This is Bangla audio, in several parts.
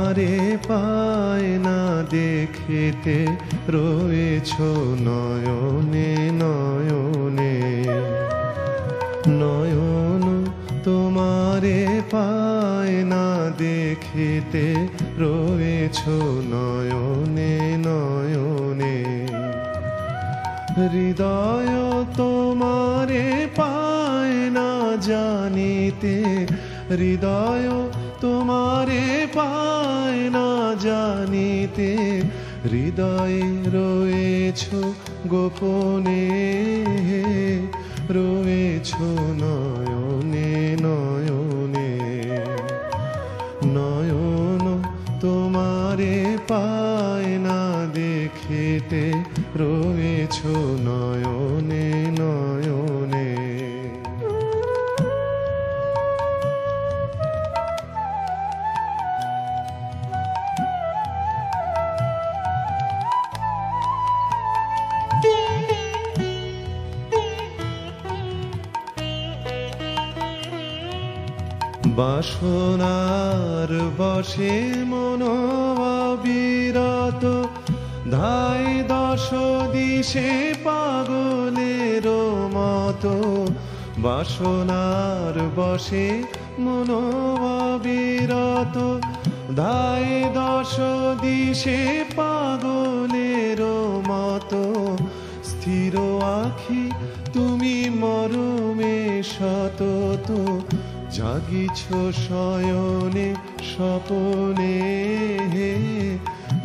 তোমারে পায় না দেখিতে রয়েছ নয়নে নয়নে। নয়ন তোমারে পায় না দেখিতে রয়েছ নয়নে নয়নে। হৃদয় তোমারে পায় না জানিতে, হৃদয় তোমারে পায় না জানিতে। হৃদয়ে রয়েছ গোপনে, রয়েছ নয়নে নয়নে। নয়ন তোমারে পায় না দেখিতে রয়েছ নয়নে নয়নে। বাসনার বশে মন অবিরত, ধাই দশ দিশে পাগলের মতো। বাসনার বশে মন অবিরত, ধাই দশ দিশে পাগলের মতো। স্থির আখি তুমি মরমে সতত, জাগিছ শয়নে স্বপনে।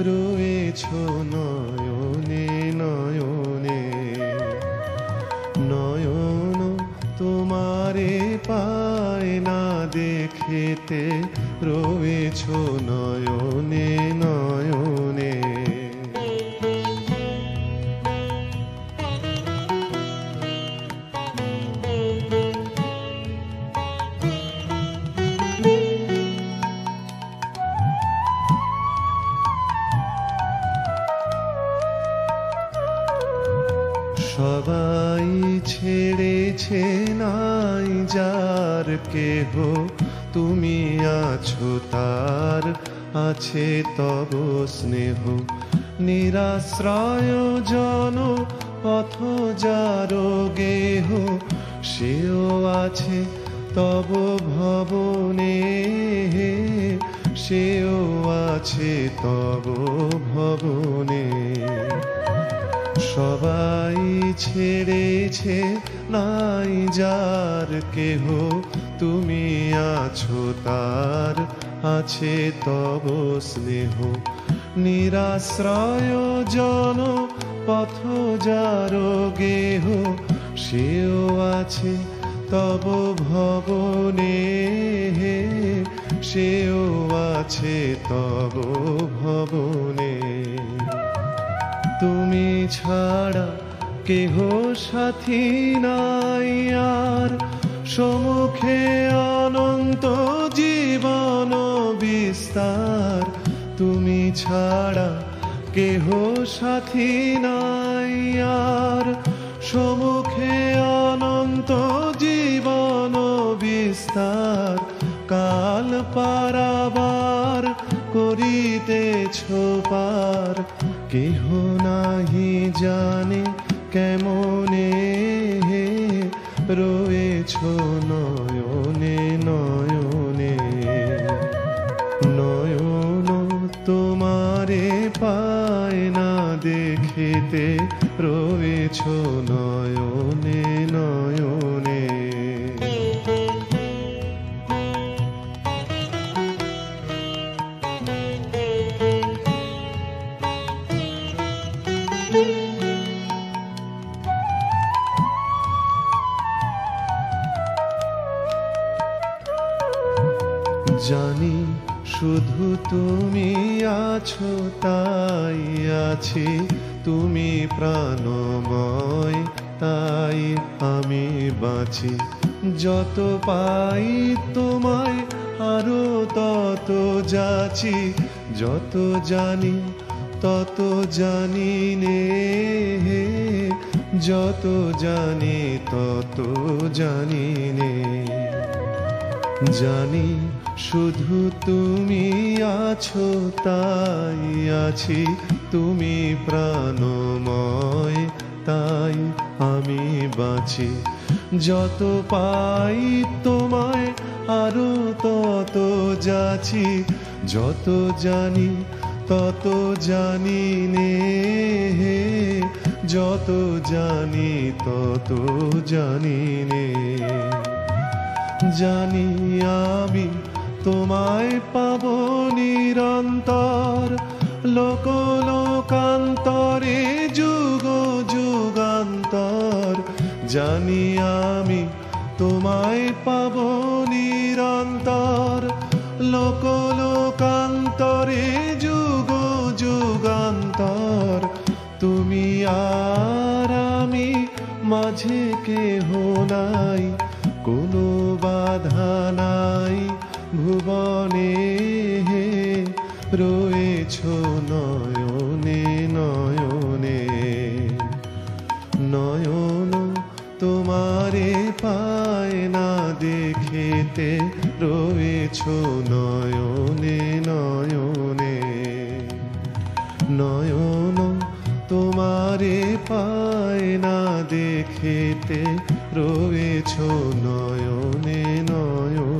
রয়েছ নয়নে নয়নে। নয়ন তোমারে পায় না দেখিতে রয়েছ নয়নে নয়নে। সবাই ছেড়েছে নাই যার কেহ, তুমি আছো তার আছে তব স্নেহ। নিরাশ্রয় জন পথ যার গেহ, সেও আছে তব ভবনে, সেও আছে তব ভবনে। সবাই ছেড়েছে নাই যার কেহ, তুমি আছো তার আছে তব স্নেহ। নিরাশ্রয় জন পথ যার গেহ, সেও আছে তব ভবনে, সেও আছে তব ভবনে। তুমি ছাড়া কেহ সাথী নাই আর, সম্মুখে অনন্ত জীবন বিস্তার। তুমি ছাড়া কেহ সাথী নাই আর, সম্মুখে অনন্ত জীবন বিস্তার। কাল পারাবার করিতেছ পার, কেহ নাহি জানে কেমনে। রয়েছ নয়নে নয়নে। নয়ন তোমারে পায় না দেখিতে রয়েছ নয়নে নয়নে। জানি শুধু তুমি আছো তাই আছি, তুমি প্রাণময় তাই আমি বাঁচি। যত পাই তোমায় আরো তত যাচি, যত জানি তত জানি নে, যত জানি তত জানি নে। জানি শুধু তুমি আছো তাই আছি, তুমি প্রাণময় তাই আমি বাঁচি। যত পাই তোমায় আরো তত যাচ্ছি, যত জানি তত জানি নে, যত জানি তত জানি নে। জানি আমি তোমায় পাব নিরন্তর, লোক লোকান্তরে যুগ যুগান্তর। জানি আমি তোমায় পাব নিরন্তর, লোক লোকান্তরে যুগ যুগান্তর। তুমি আর আমি মাঝে কেহ নাই, কোনো বাধা নাই ভুবনে, রয়েছ নয়নে নয়নে। নয়ন তোমারে পায় না দেখিতে, রয়েছ নয়নে নয়নে। নয়ন তোমারে পায় না দেখিতে, রয়েছ নয়নে নয়নে।